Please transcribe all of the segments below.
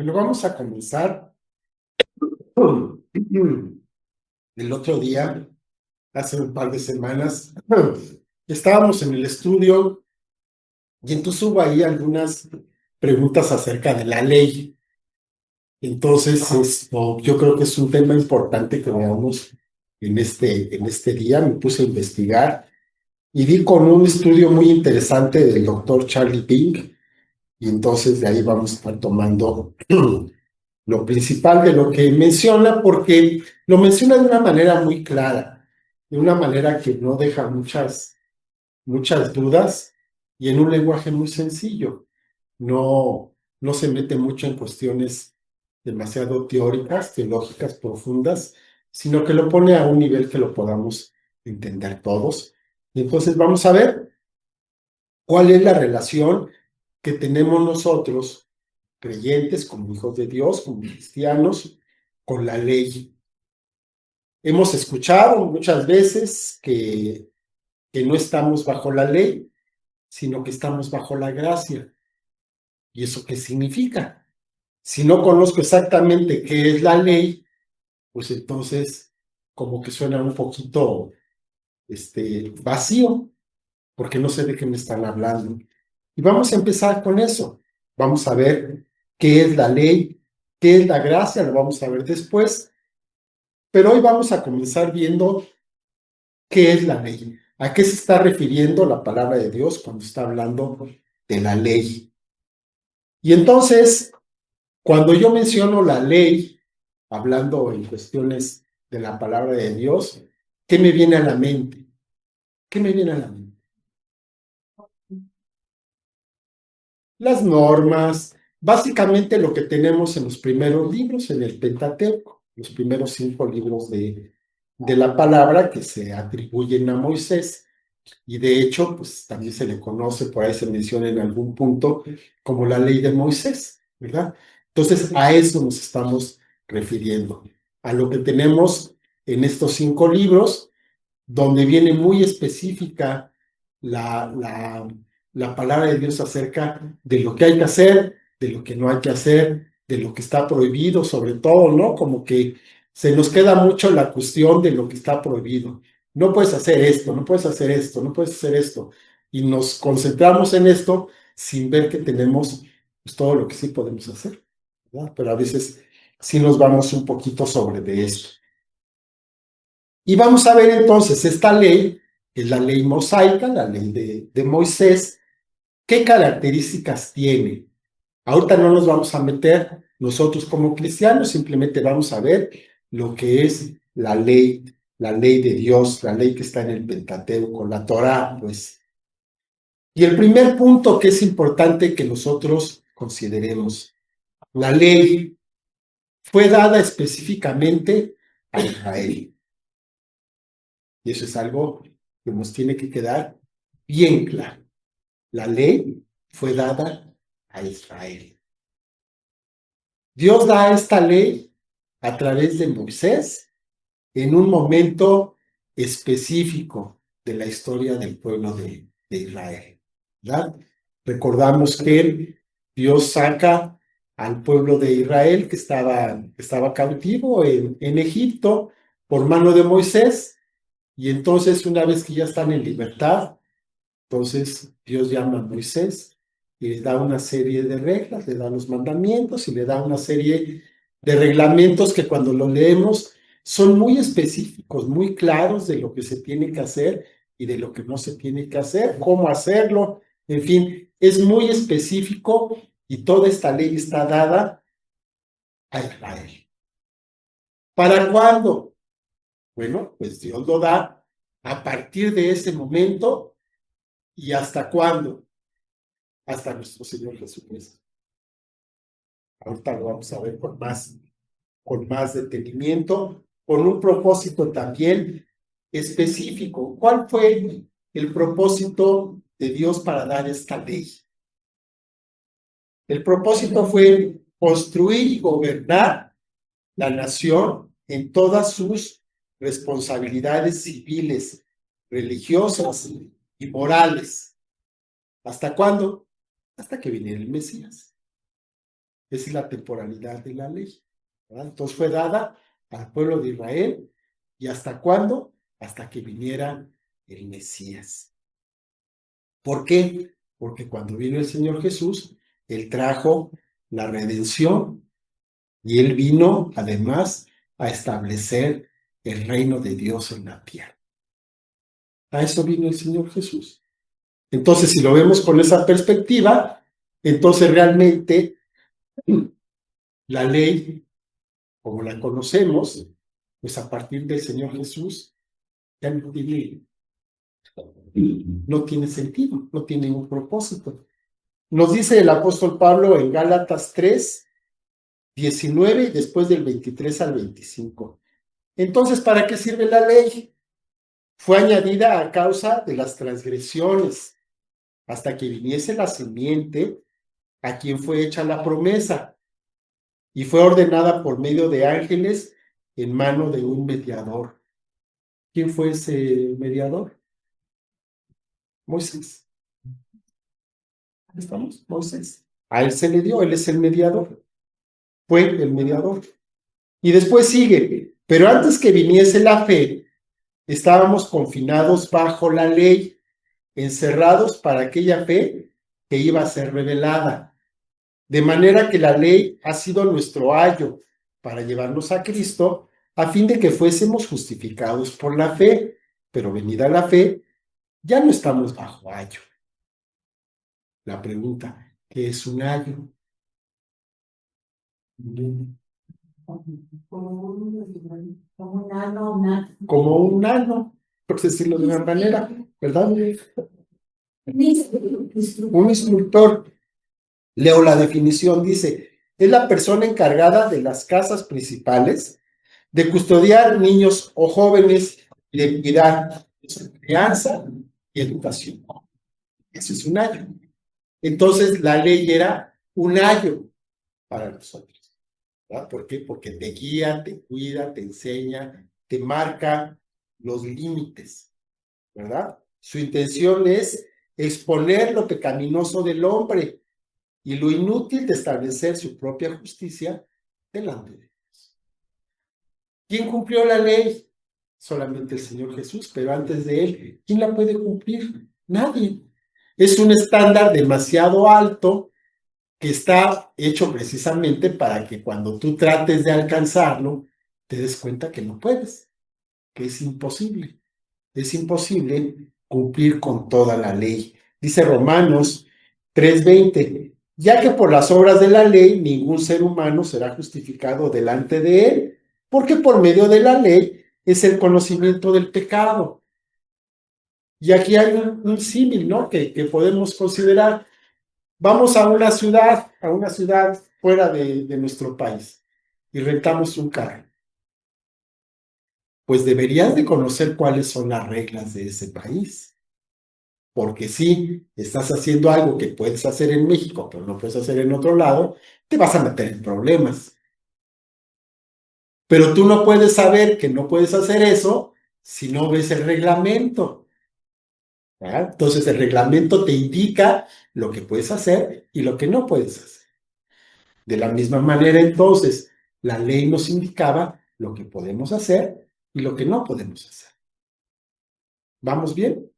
Bueno, vamos a comenzar. El otro día, hace un par de semanas, estábamos en el estudio y entonces hubo ahí algunas preguntas acerca de la ley. Entonces, yo creo que es un tema importante que veamos en este día. Me puse a investigar y di con un estudio muy interesante del doctor Charlie Pink. Y entonces de ahí vamos a estar tomando lo principal de lo que menciona, porque lo menciona de una manera muy clara, de una manera que no deja muchas dudas y en un lenguaje muy sencillo. No se mete mucho en cuestiones demasiado teóricas, teológicas profundas, sino que lo pone a un nivel que lo podamos entender todos. Y entonces vamos a ver cuál es la relación que tenemos nosotros, creyentes, como hijos de Dios, como cristianos, con la ley. Hemos escuchado muchas veces que no estamos bajo la ley, sino que estamos bajo la gracia. ¿Y eso qué significa? Si no conozco exactamente qué es la ley, pues entonces como que suena un poquito vacío, porque no sé de qué me están hablando. Y vamos a empezar con eso. Vamos a ver qué es la ley, qué es la gracia, lo vamos a ver después. Pero hoy vamos a comenzar viendo qué es la ley. ¿A qué se está refiriendo la palabra de Dios cuando está hablando de la ley? Y entonces, cuando yo menciono la ley, hablando en cuestiones de la palabra de Dios, ¿qué me viene a la mente? ¿Qué me viene a la mente? Las normas, básicamente lo que tenemos en los primeros libros, en el Pentateuco, los primeros 5 libros de la palabra que se atribuyen a Moisés. Y de hecho, pues también se le conoce, por ahí se menciona en algún punto, como la ley de Moisés, ¿verdad? Entonces, a eso nos estamos refiriendo, a lo que tenemos en estos 5 libros, donde viene muy específica la, la, la palabra de Dios acerca de lo que hay que hacer, de lo que no hay que hacer, de lo que está prohibido, sobre todo, ¿no? Como que se nos queda mucho la cuestión de lo que está prohibido. No puedes hacer esto, no puedes hacer esto, no puedes hacer esto. Y nos concentramos en esto sin ver que tenemos pues, todo lo que sí podemos hacer, ¿verdad? Pero a veces sí nos vamos un poquito sobre de esto. Y vamos a ver entonces esta ley, que es la ley mosaica, la ley de Moisés, qué características tiene. Ahorita no nos vamos a meter nosotros como cristianos, simplemente vamos a ver lo que es la ley de Dios, la ley que está en el Pentateuco, la Torá, pues. Y el primer punto que es importante que nosotros consideremos, la ley fue dada específicamente a Israel. Y eso es algo que nos tiene que quedar bien claro. La ley fue dada a Israel. Dios da esta ley a través de Moisés en un momento específico de la historia del pueblo de Israel, ¿verdad? Recordamos que Dios saca al pueblo de Israel que estaba cautivo en Egipto por mano de Moisés, y entonces una vez que ya están en libertad, entonces Dios llama a Moisés y le da una serie de reglas, le da los mandamientos y le da una serie de reglamentos que cuando lo leemos son muy específicos, muy claros de lo que se tiene que hacer y de lo que no se tiene que hacer, cómo hacerlo, en fin, es muy específico y toda esta ley está dada a Israel. ¿Para cuándo? Bueno, pues Dios lo da a partir de ese momento. ¿Y hasta cuándo? Hasta nuestro Señor Jesucristo. Ahorita lo vamos a ver con más detenimiento, con un propósito también específico. ¿Cuál fue el propósito de Dios para dar esta ley? El propósito fue construir y gobernar la nación en todas sus responsabilidades civiles, religiosas y morales. ¿Hasta cuándo? Hasta que viniera el Mesías. Esa es la temporalidad de la ley, ¿verdad? Entonces fue dada al pueblo de Israel. ¿Y hasta cuándo? Hasta que viniera el Mesías. ¿Por qué? Porque cuando vino el Señor Jesús, Él trajo la redención y Él vino, además, a establecer el reino de Dios en la tierra. A eso vino el Señor Jesús. Entonces, si lo vemos con esa perspectiva, entonces realmente la ley, como la conocemos, pues a partir del Señor Jesús, ya no tiene sentido, no tiene un propósito. Nos dice el apóstol Pablo en Gálatas 3, 19 y después del 23 al 25. Entonces, ¿para qué sirve la ley? Fue añadida a causa de las transgresiones, hasta que viniese la simiente a quien fue hecha la promesa, y fue ordenada por medio de ángeles en mano de un mediador. ¿Quién fue ese mediador? Moisés. ¿Estamos? Moisés. A él se le dio, él es el mediador. Fue el mediador. Y después sigue, pero antes que viniese la fe, estábamos confinados bajo la ley, encerrados para aquella fe que iba a ser revelada. De manera que la ley ha sido nuestro ayo para llevarnos a Cristo, a fin de que fuésemos justificados por la fe. Pero venida la fe, ya no estamos bajo ayo. La pregunta, ¿qué es un ayo? Como un ano, por decirlo de una manera, ¿verdad? Un instructor. Leo la definición, dice, es la persona encargada de las casas principales, de custodiar niños o jóvenes y de cuidar de su crianza y educación. Eso es un ayo. Entonces, la ley era un ayo para nosotros. ¿Verdad? ¿Por qué? Porque te guía, te cuida, te enseña, te marca los límites, ¿verdad? Su intención es exponer lo pecaminoso del hombre y lo inútil de establecer su propia justicia delante de Dios. ¿Quién cumplió la ley? Solamente el Señor Jesús, pero antes de él, ¿quién la puede cumplir? Nadie. Es un estándar demasiado alto que está hecho precisamente para que cuando tú trates de alcanzarlo, te des cuenta que no puedes, que es imposible. Es imposible cumplir con toda la ley. Dice Romanos 3:20, ya que por las obras de la ley ningún ser humano será justificado delante de él, porque por medio de la ley es el conocimiento del pecado. Y aquí hay un símil, ¿no? Que podemos considerar. Vamos a una ciudad fuera de nuestro país y rentamos un carro. Pues deberías de conocer cuáles son las reglas de ese país. Porque si estás haciendo algo que puedes hacer en México, pero no puedes hacer en otro lado, te vas a meter en problemas. Pero tú no puedes saber que no puedes hacer eso si no ves el reglamento. ¿Verdad? Entonces el reglamento te indica lo que puedes hacer y lo que no puedes hacer. De la misma manera, entonces, la ley nos indicaba lo que podemos hacer y lo que no podemos hacer. ¿Vamos bien?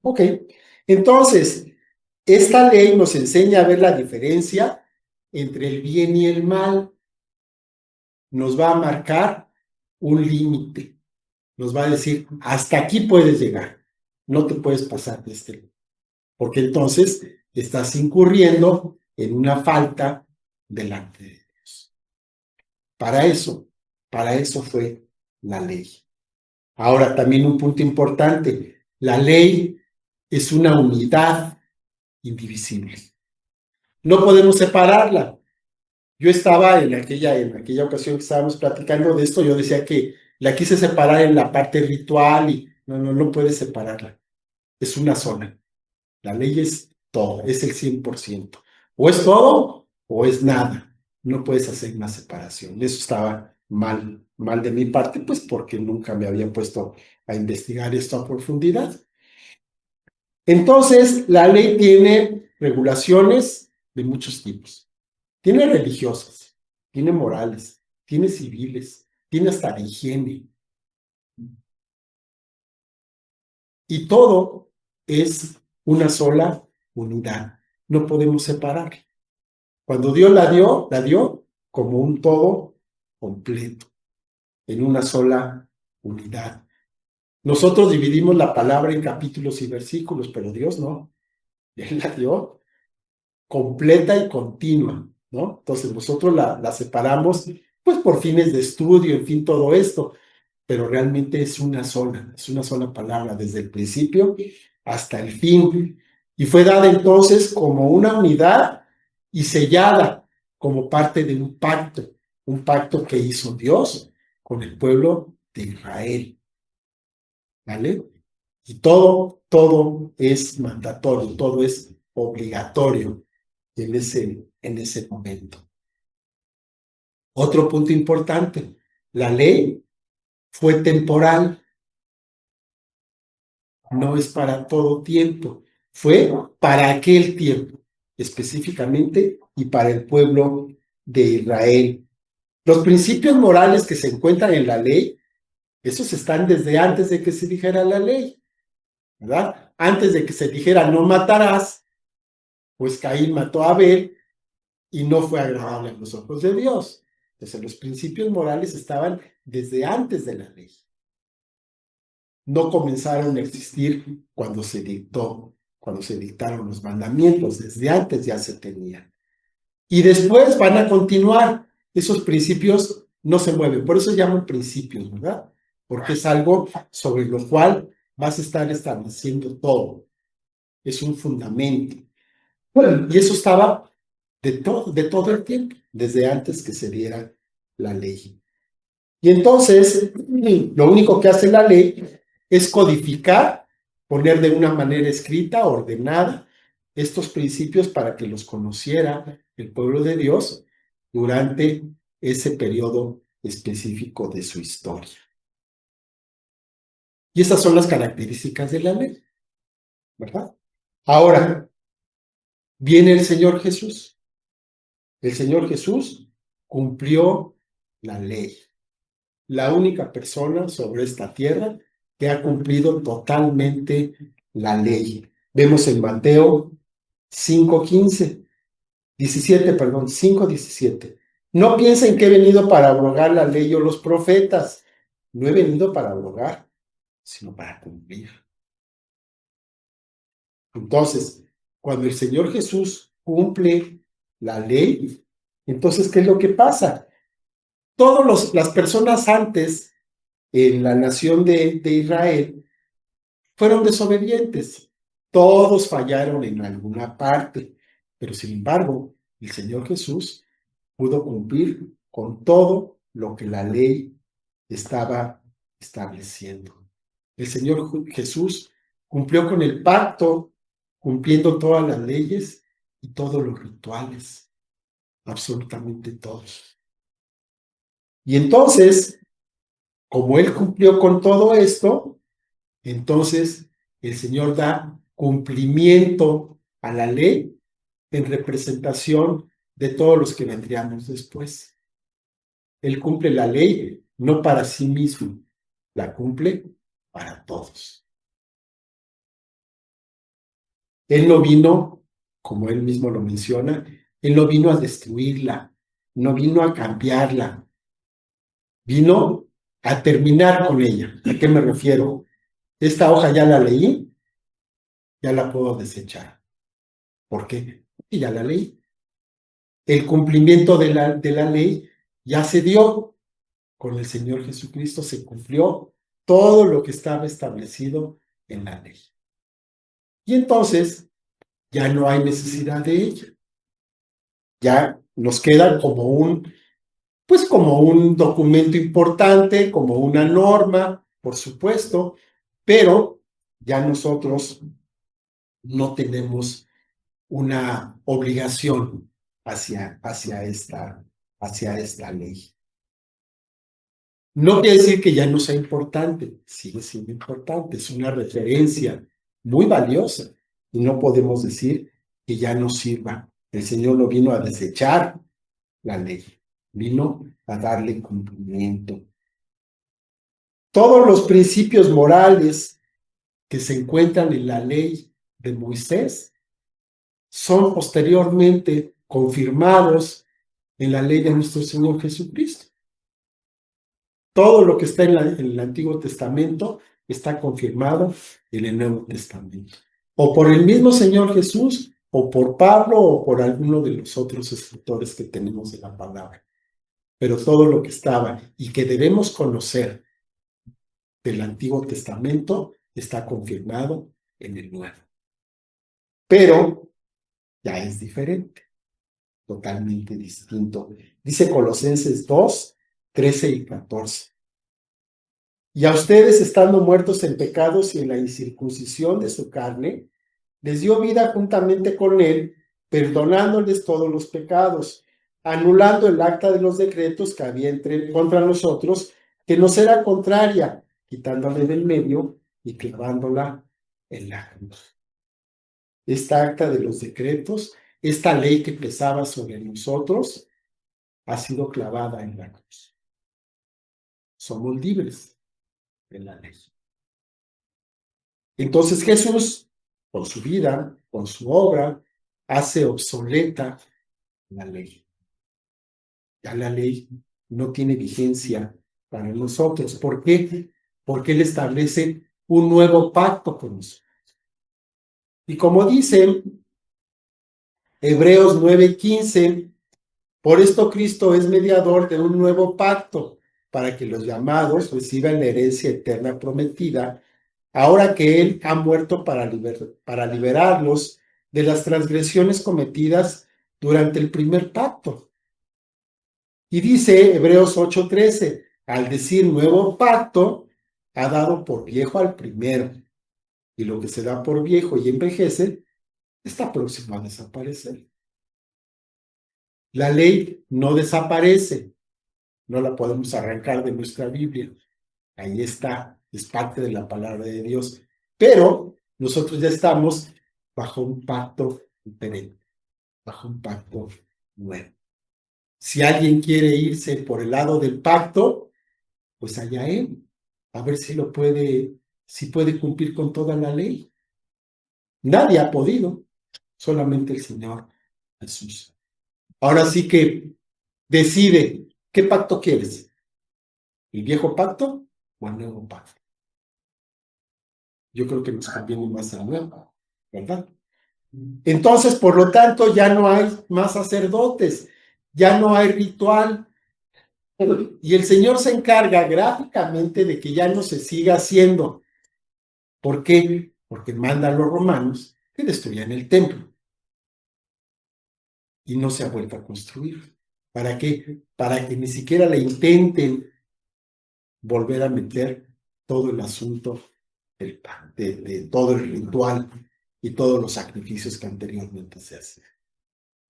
Ok. Entonces, esta ley nos enseña a ver la diferencia entre el bien y el mal. Nos va a marcar un límite. Nos va a decir, hasta aquí puedes llegar. No te puedes pasar de este límite. Porque entonces estás incurriendo en una falta delante de Dios. Para eso fue la ley. Ahora, también un punto importante. La ley es una unidad indivisible. No podemos separarla. Yo estaba en aquella ocasión que estábamos platicando de esto, yo decía que la quise separar en la parte ritual y no puedes separarla. Es una sola. La ley es todo, es el 100%. O es todo o es nada. No puedes hacer una separación. Eso estaba mal de mi parte, pues porque nunca me había puesto a investigar esto a profundidad. Entonces, la ley tiene regulaciones de muchos tipos. Tiene religiosas, tiene morales, tiene civiles, tiene hasta de higiene. Y todo es una sola unidad. No podemos separar. Cuando Dios la dio como un todo completo, en una sola unidad. Nosotros dividimos la palabra en capítulos y versículos, pero Dios no. Él la dio completa y continua, ¿no? Entonces nosotros la separamos, pues por fines de estudio, en fin, todo esto, pero realmente es una sola palabra, desde el principio hasta el fin. Y fue dada entonces como una unidad y sellada como parte de un pacto que hizo Dios con el pueblo de Israel, ¿vale? Y todo es mandatorio, todo es obligatorio en ese momento. Otro punto importante, la ley fue temporal, no es para todo tiempo, fue para aquel tiempo específicamente y para el pueblo de Israel. Los principios morales que se encuentran en la ley, esos están desde antes de que se dijera la ley, ¿verdad? Antes de que se dijera no matarás, pues Caín mató a Abel y no fue agradable a los ojos de Dios. Entonces los principios morales estaban desde antes de la ley. No comenzaron a existir cuando se dictaron los mandamientos, desde antes ya se tenían. Y después van a continuar. Esos principios no se mueven, por eso se llaman principios, ¿verdad? Porque es algo sobre lo cual vas a estar estableciendo todo. Es un fundamento. Bueno, y eso estaba de todo el tiempo, desde antes que se diera la ley. Y entonces, lo único que hace la ley es codificar, poner de una manera escrita, ordenada, estos principios para que los conociera el pueblo de Dios durante ese periodo específico de su historia. Y esas son las características de la ley, ¿verdad? Ahora, viene el Señor Jesús. El Señor Jesús cumplió la ley, la única persona sobre esta tierra que ha cumplido totalmente la ley. Vemos en Mateo 5:15, 17, perdón, 5:17. No piensen que he venido para abrogar la ley o los profetas. No he venido para abrogar, sino para cumplir. Entonces, cuando el Señor Jesús cumple la ley, entonces, ¿qué es lo que pasa? Todas las personas antes en la nación de Israel fueron desobedientes. Todos fallaron en alguna parte, pero sin embargo, el Señor Jesús pudo cumplir con todo lo que la ley estaba estableciendo. El Señor Jesús cumplió con el pacto, cumpliendo todas las leyes y todos los rituales, absolutamente todos. Y entonces, como Él cumplió con todo esto, entonces el Señor da cumplimiento a la ley en representación de todos los que vendríamos después. Él cumple la ley no para sí mismo, la cumple para todos. Él no vino, como él mismo lo menciona, él no vino a destruirla, no vino a cambiarla, vino a terminar con ella. ¿A qué me refiero? Esta hoja ya la leí, ya la puedo desechar. ¿Por qué? Porque ya la leí. El cumplimiento de la ley ya se dio con el Señor Jesucristo, se cumplió todo lo que estaba establecido en la ley. Y entonces ya no hay necesidad de ella. Ya nos queda pues como un documento importante, como una norma, por supuesto, pero ya nosotros no tenemos una obligación hacia esta ley. No quiere decir que ya no sea importante, sigue siendo importante, es una referencia muy valiosa y no podemos decir que ya no sirva. El Señor no vino a desechar la ley, vino a darle cumplimiento. Todos los principios morales que se encuentran en la ley de Moisés son posteriormente confirmados en la ley de nuestro Señor Jesucristo. Todo lo que está en el Antiguo Testamento está confirmado en el Nuevo Testamento. O por el mismo Señor Jesús, o por Pablo, o por alguno de los otros escritores que tenemos de la palabra. Pero todo lo que estaba y que debemos conocer del Antiguo Testamento está confirmado en el Nuevo. Pero ya es diferente, totalmente distinto. Dice Colosenses 2, 13 y 14. Y a ustedes, estando muertos en pecados y en la incircuncisión de su carne, les dio vida juntamente con él, perdonándoles todos los pecados, anulando el acta de los decretos que había contra nosotros, que nos era contraria, quitándole del medio y clavándola en la cruz. Esta acta de los decretos, esta ley que pesaba sobre nosotros, ha sido clavada en la cruz. Somos libres de la ley. Entonces Jesús, por su vida, por su obra, hace obsoleta la ley. Ya la ley no tiene vigencia para nosotros. ¿Por qué? Porque Él establece un nuevo pacto con nosotros. Y como dice Hebreos 9:15, por esto Cristo es mediador de un nuevo pacto, para que los llamados reciban la herencia eterna prometida, ahora que Él ha muerto para liberarlos de las transgresiones cometidas durante el primer pacto. Y dice Hebreos 8:13, al decir nuevo pacto, ha dado por viejo al primero, y lo que se da por viejo y envejece está próximo a desaparecer. La ley no desaparece, no la podemos arrancar de nuestra Biblia. Ahí está, es parte de la palabra de Dios. Pero nosotros ya estamos bajo un pacto diferente, bajo un pacto nuevo. Si alguien quiere irse por el lado del pacto, pues allá él, a ver si puede cumplir con toda la ley. Nadie ha podido, solamente el Señor Jesús. Ahora sí que decide, ¿qué pacto quieres? ¿El viejo pacto o el nuevo pacto? Yo creo que nos conviene más el nuevo, ¿verdad? Entonces, por lo tanto, ya no hay más sacerdotes, ya no hay ritual. Y el Señor se encarga gráficamente de que ya no se siga haciendo. ¿Por qué? Porque manda a los romanos que destruyan el templo. Y no se ha vuelto a construir. ¿Para qué? Para que ni siquiera le intenten volver a meter todo el asunto de todo el ritual y todos los sacrificios que anteriormente se hacían.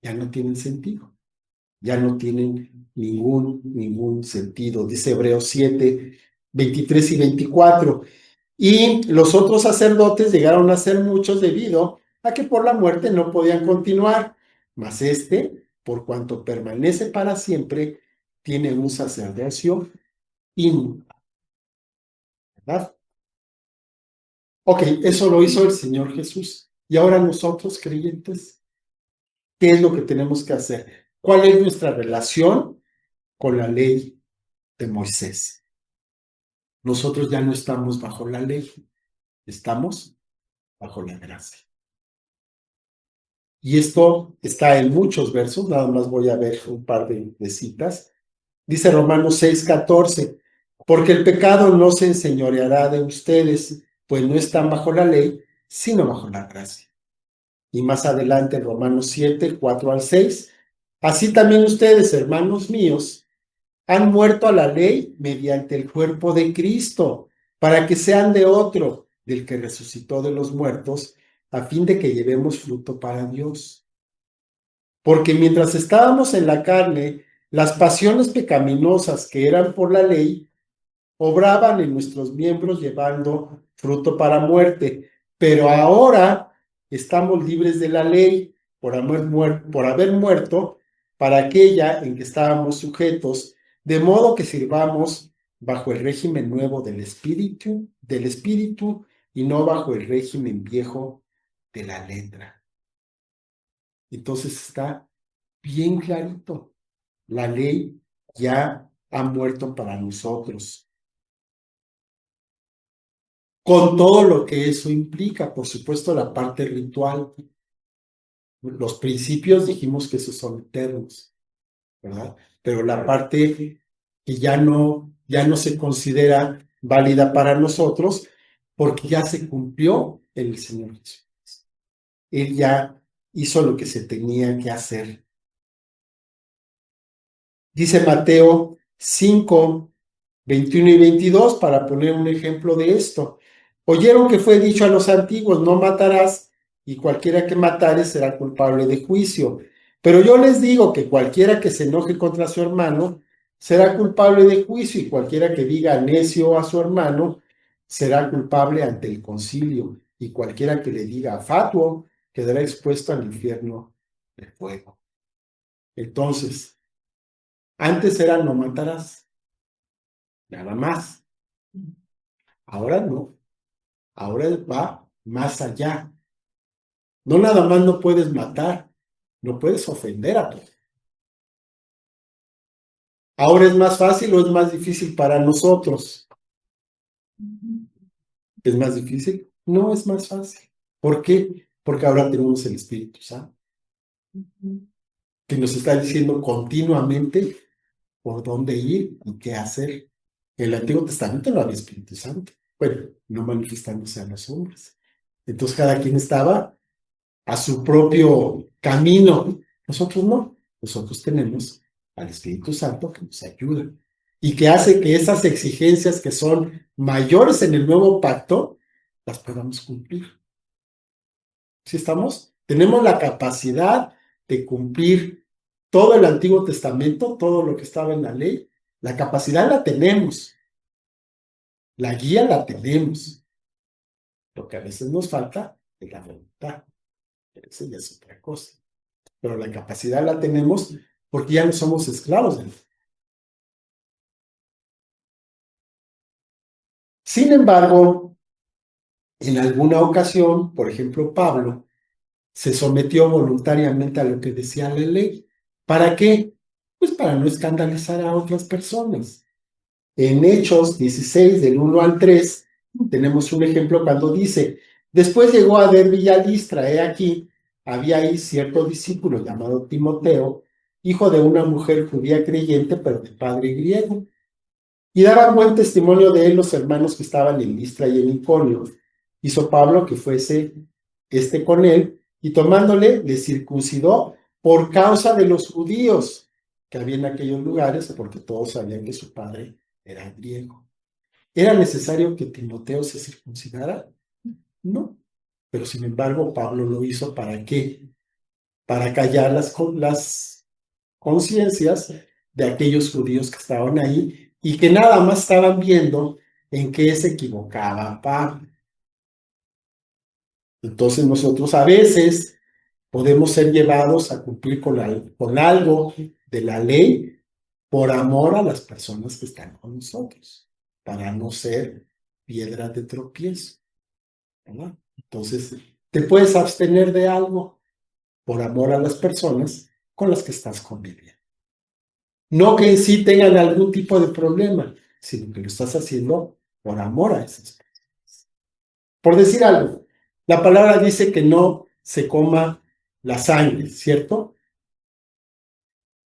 Ya no tienen sentido. Ya no tienen ningún sentido. Dice Hebreos 7, 23 y 24. Y los otros sacerdotes llegaron a ser muchos debido a que por la muerte no podían continuar. Mas por cuanto permanece para siempre, tiene un sacerdocio inmutable. ¿Verdad? Ok, eso lo hizo el Señor Jesús. Y ahora nosotros, creyentes, ¿qué es lo que tenemos que hacer? ¿Cuál es nuestra relación con la ley de Moisés? Nosotros ya no estamos bajo la ley, estamos bajo la gracia. Y esto está en muchos versos, nada más voy a ver un par de citas. Dice Romanos 6:14, porque el pecado no se enseñoreará de ustedes, pues no están bajo la ley, sino bajo la gracia. Y más adelante en Romanos 7:4 al 6, así también ustedes, hermanos míos, han muerto a la ley mediante el cuerpo de Cristo, para que sean de otro, del que resucitó de los muertos, a fin de que llevemos fruto para Dios. Porque mientras estábamos en la carne, las pasiones pecaminosas que eran por la ley, obraban en nuestros miembros llevando fruto para muerte. Pero ahora estamos libres de la ley por haber muerto para aquella en que estábamos sujetos, de modo que sirvamos bajo el régimen nuevo del espíritu y no bajo el régimen viejo de la letra. Entonces está bien clarito. La ley ya ha muerto para nosotros, con todo lo que eso implica, por supuesto, la parte ritual. Los principios dijimos que esos son eternos, ¿verdad? Pero la parte que ya no se considera válida para nosotros, porque ya se cumplió en el Señor Jesús. Él ya hizo lo que se tenía que hacer. Dice Mateo 5, 21 y 22, para poner un ejemplo de esto. Oyeron que fue dicho a los antiguos, no matarás, y cualquiera que matare será culpable de juicio. Pero yo les digo que cualquiera que se enoje contra su hermano será culpable de juicio, y cualquiera que diga necio a su hermano será culpable ante el concilio, y cualquiera que le diga fatuo quedará expuesto al infierno de fuego. Entonces, antes era no matarás, nada más. Ahora no, ahora va más allá. No nada más no puedes matar, no puedes ofender a todos. Ahora es más fácil o es más difícil para nosotros. ¿Es más difícil? No, es más fácil. ¿Por qué? Porque ahora tenemos el Espíritu Santo, que nos está diciendo continuamente por dónde ir y qué hacer. En el Antiguo Testamento no había Espíritu Santo, bueno, no manifestándose a los hombres. Entonces cada quien estaba a su propio camino. Nosotros no, nosotros tenemos al Espíritu Santo que nos ayuda y que hace que esas exigencias que son mayores en el nuevo pacto, las podamos cumplir. ¿Sí estamos? Tenemos la capacidad de cumplir todo el Antiguo Testamento, todo lo que estaba en la ley. La capacidad la tenemos, la guía la tenemos. Lo que a veces nos falta es la voluntad. Esa ya es otra cosa. Pero la capacidad la tenemos porque ya no somos esclavos de él. Sin embargo, en alguna ocasión, por ejemplo, Pablo se sometió voluntariamente a lo que decía la ley. ¿Para qué? Pues para no escandalizar a otras personas. En Hechos 16, del 1 al 3, tenemos un ejemplo cuando dice, después llegó a Derbe y a Listra, he aquí, había ahí cierto discípulo llamado Timoteo, hijo de una mujer judía creyente, pero de padre griego. Y daban buen testimonio de él los hermanos que estaban en Listra y en Iconio. Hizo Pablo que fuese con él, y tomándole, le circuncidó por causa de los judíos que había en aquellos lugares, porque todos sabían que su padre era griego. ¿Era necesario que Timoteo se circuncidara? No. Pero sin embargo, Pablo lo hizo ¿para qué? Para callar las conciencias de aquellos judíos que estaban ahí y que nada más estaban viendo en qué se equivocaba Pablo. Entonces nosotros a veces podemos ser llevados a cumplir con algo de la ley por amor a las personas que están con nosotros, para no ser piedra de tropiezo, ¿verdad? Entonces, te puedes abstener de algo por amor a las personas con las que estás conviviendo. No que en sí tengan algún tipo de problema, sino que lo estás haciendo por amor a esas personas. Por decir algo, la palabra dice que no se coma la sangre, ¿cierto?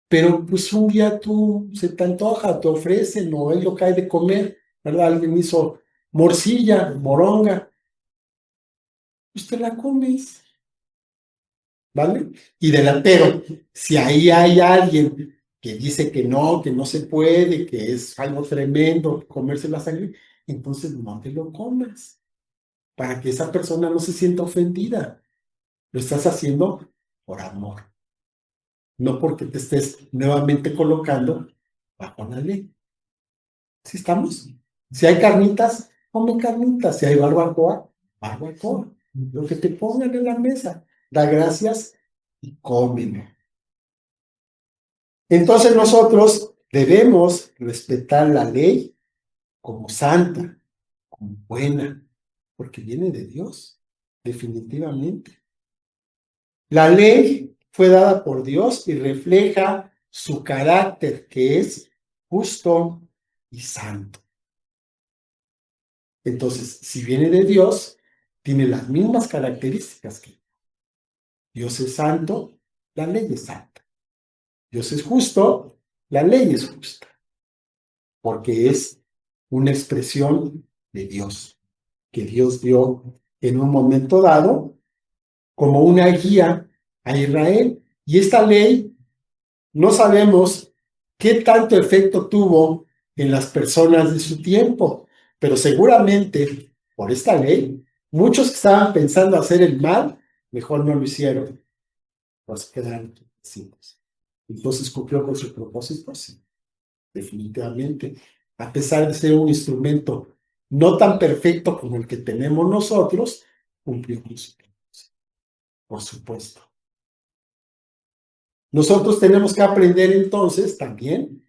Pero pues un día tú se te antoja, te ofrecen o es lo que hay de comer, ¿verdad? Alguien hizo morcilla, moronga, pues te la comes, ¿vale? Y delantero, si ahí hay alguien que dice que no se puede, que es algo tremendo comerse la sangre, entonces no te lo comas, para que esa persona no se sienta ofendida. Lo estás haciendo por amor, no porque te estés nuevamente colocando bajo la ley. ¿Sí estamos? Si hay carnitas, come carnitas. Si hay barbacoa, barbacoa. Lo que te pongan en la mesa. Da gracias y cómelo. Entonces nosotros debemos respetar la ley como santa, como buena, porque viene de Dios, definitivamente. La ley fue dada por Dios y refleja su carácter, que es justo y santo. Entonces, si viene de Dios, tiene las mismas características que Dios es santo, la ley es santa. Dios es justo, la ley es justa, porque es una expresión de Dios, que Dios dio en un momento dado como una guía a Israel. Y esta ley no sabemos qué tanto efecto tuvo en las personas de su tiempo, pero seguramente por esta ley, muchos que estaban pensando hacer el mal, mejor no lo hicieron, pues quedaron quietos. Entonces cumplió con su propósito, sí, definitivamente. A pesar de ser un instrumento no tan perfecto como el que tenemos nosotros, cumplió con su propósito, por supuesto. Nosotros tenemos que aprender entonces también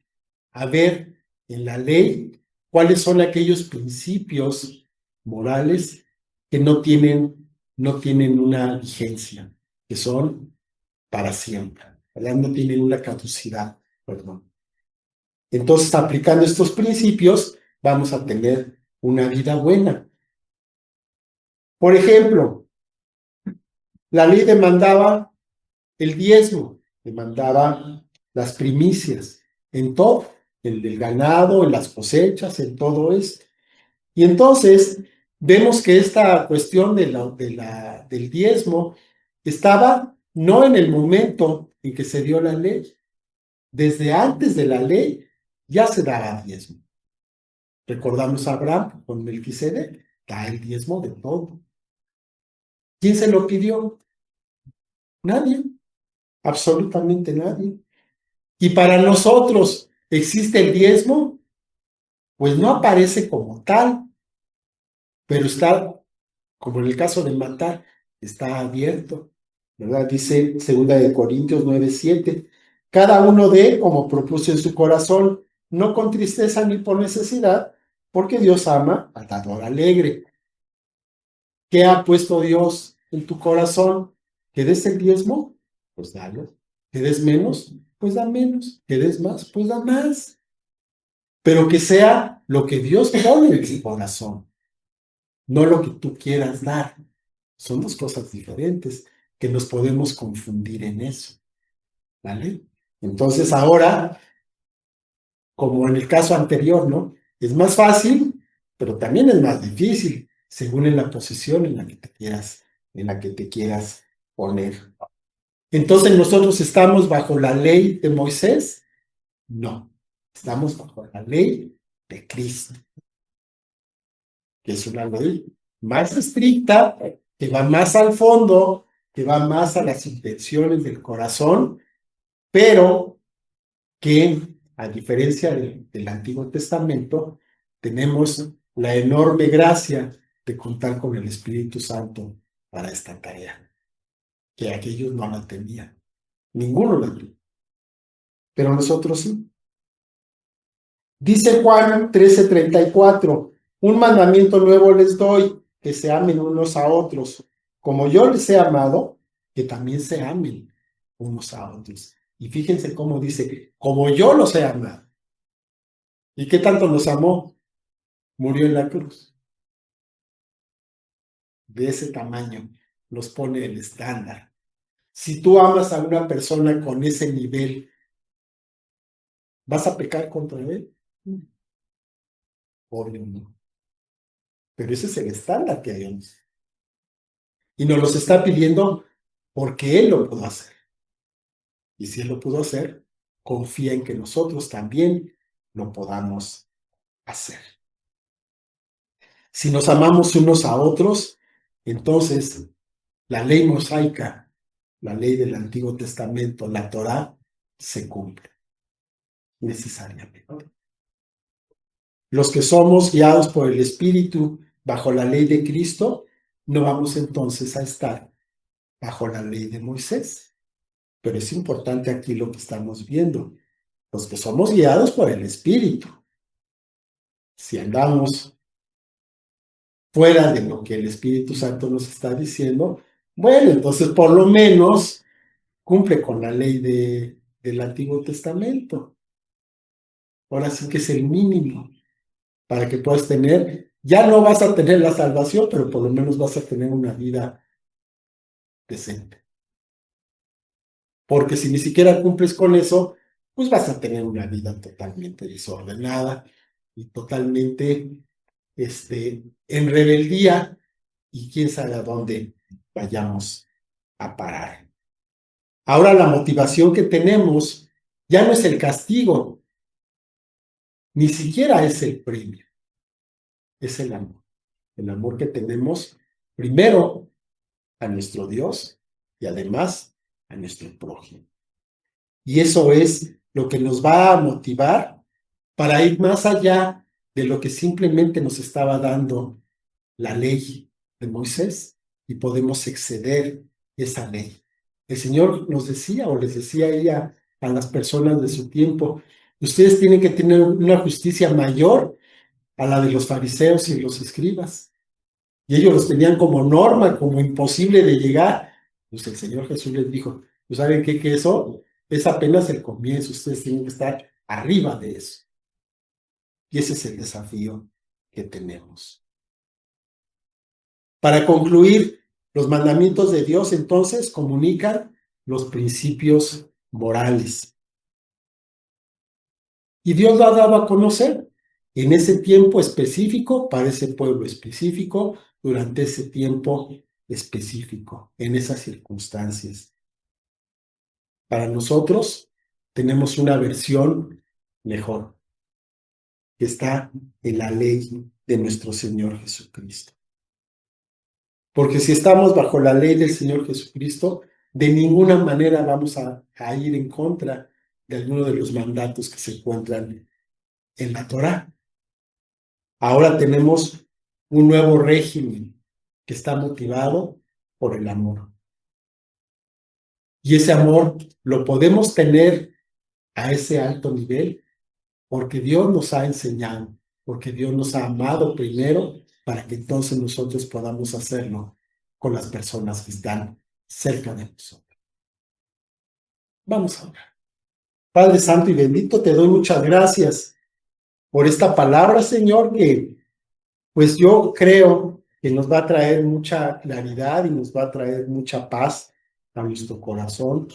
a ver en la ley cuáles son aquellos principios morales que no tienen una vigencia, que son para siempre, ¿verdad? No tienen una caducidad, perdón. Entonces, aplicando estos principios, vamos a tener una vida buena. Por ejemplo, la ley demandaba el diezmo, demandaba las primicias en todo, en el ganado, en las cosechas, en todo esto. Y entonces vemos que esta cuestión del diezmo estaba no en el momento en que se dio la ley, desde antes de la ley ya se daba diezmo. Recordamos a Abraham con Melquisedec, da el diezmo de todo. ¿Quién se lo pidió? Nadie, absolutamente nadie. Y para nosotros, ¿existe el diezmo? Pues no aparece como tal, pero está, como en el caso de matar, está abierto, ¿verdad? Dice 2 Corintios 9:7, cada uno dé como propuso en su corazón, no con tristeza ni por necesidad, porque Dios ama al dador alegre. ¿Qué ha puesto Dios en tu corazón? ¿Que des el diezmo? Pues dalo. ¿Que des menos? Pues da menos. ¿Que des más? Pues da más. Pero que sea lo que Dios pone en tu corazón, no lo que tú quieras dar. Son dos cosas diferentes que nos podemos confundir en eso, ¿vale? Entonces ahora, como en el caso anterior, ¿no? Es más fácil, pero también es más difícil, según en la posición en la que te quieras poner. Entonces, ¿nosotros estamos bajo la ley de Moisés? No, estamos bajo la ley de Cristo, que es una ley más estricta, que va más al fondo, que va más a las intenciones del corazón, pero que, a diferencia del Antiguo Testamento, tenemos la enorme gracia de contar con el Espíritu Santo para esta tarea, que aquellos no la tenían, ninguno la tuvo, pero nosotros sí. Dice Juan 13:34, un mandamiento nuevo les doy, que se amen unos a otros, como yo les he amado, que también se amen unos a otros. Y fíjense cómo dice, como yo los he amado. ¿Y qué tanto nos amó? Murió en la cruz. De ese tamaño nos pone el estándar. Si tú amas a una persona con ese nivel, ¿vas a pecar contra él? Obvio no. Pero ese es el estándar que hay. Y nos los está pidiendo porque Él lo pudo hacer. Y si Él lo pudo hacer, confía en que nosotros también lo podamos hacer. Si nos amamos unos a otros, entonces la ley mosaica, la ley del Antiguo Testamento, la Torá, se cumple necesariamente. Los que somos guiados por el Espíritu bajo la ley de Cristo, no vamos entonces a estar bajo la ley de Moisés. Pero es importante aquí lo que estamos viendo. los que somos guiados por el Espíritu. Si andamos fuera de lo que el Espíritu Santo nos está diciendo, bueno, entonces por lo menos cumple con la ley del Antiguo Testamento. Ahora sí que es el mínimo para que puedas tener, ya no vas a tener la salvación, pero por lo menos vas a tener una vida decente. Porque si ni siquiera cumples con eso, pues vas a tener una vida totalmente desordenada y totalmente en rebeldía, y quién sabe a dónde vayamos a parar. Ahora la motivación que tenemos ya no es el castigo, ni siquiera es el premio, es el amor que tenemos primero a nuestro Dios y además a nuestro prójimo. Y eso es lo que nos va a motivar para ir más allá de lo que simplemente nos estaba dando la ley de Moisés, y podemos exceder esa ley. El Señor nos decía, o les decía ella a las personas de su tiempo, ustedes tienen que tener una justicia mayor a la de los fariseos y los escribas. Y ellos los tenían como norma, como imposible de llegar. Pues el Señor Jesús les dijo, pues ¿saben qué? Que eso es apenas el comienzo, ustedes tienen que estar arriba de eso. Y ese es el desafío que tenemos. Para concluir, los mandamientos de Dios entonces comunican los principios morales. Y Dios lo ha dado a conocer en ese tiempo específico, para ese pueblo específico, durante ese tiempo específico, en esas circunstancias. Para nosotros tenemos una versión mejor, que está en la ley de nuestro Señor Jesucristo. Porque si estamos bajo la ley del Señor Jesucristo, de ninguna manera vamos a ir en contra de alguno de los mandatos que se encuentran en la Torá. Ahora tenemos un nuevo régimen que está motivado por el amor. Y ese amor lo podemos tener a ese alto nivel porque Dios nos ha enseñado, porque Dios nos ha amado primero para que entonces nosotros podamos hacerlo con las personas que están cerca de nosotros. Vamos a orar. Padre Santo y bendito, te doy muchas gracias por esta palabra, Señor, que pues yo creo que nos va a traer mucha claridad y nos va a traer mucha paz a nuestro corazón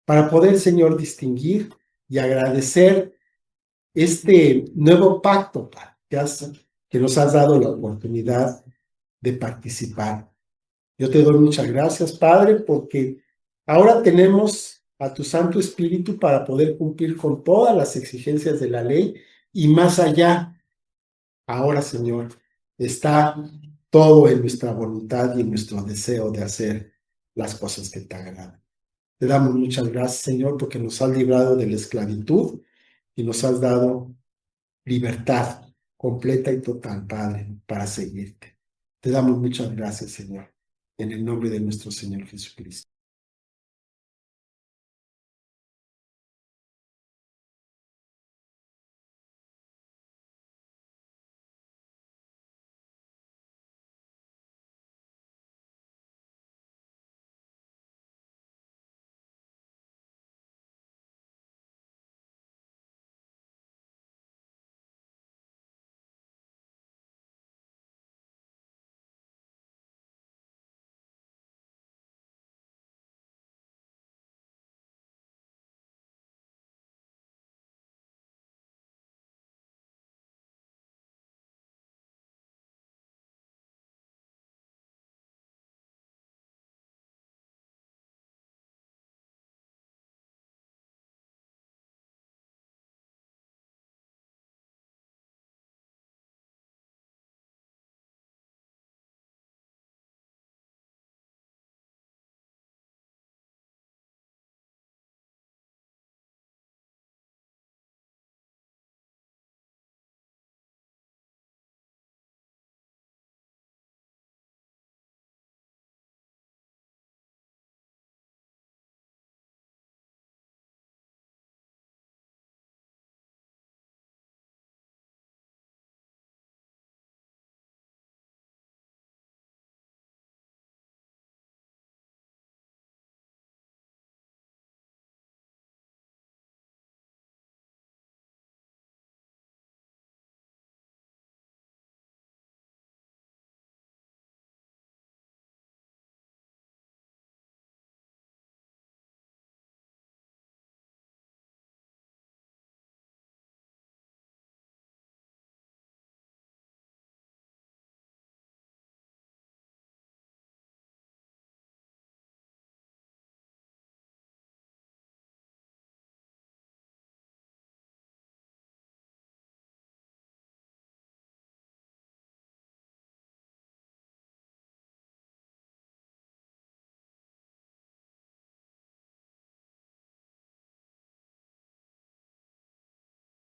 para poder, Señor, distinguir y agradecer este nuevo pacto, Padre, que nos has dado la oportunidad de participar. Yo te doy muchas gracias, Padre, porque ahora tenemos a tu Santo Espíritu para poder cumplir con todas las exigencias de la ley y más allá. Ahora, Señor, está todo en nuestra voluntad y en nuestro deseo de hacer las cosas que te agradan. Te damos muchas gracias, Señor, porque nos has librado de la esclavitud y nos has dado libertad completa y total, Padre, para seguirte. Te damos muchas gracias, Señor, en el nombre de nuestro Señor Jesucristo.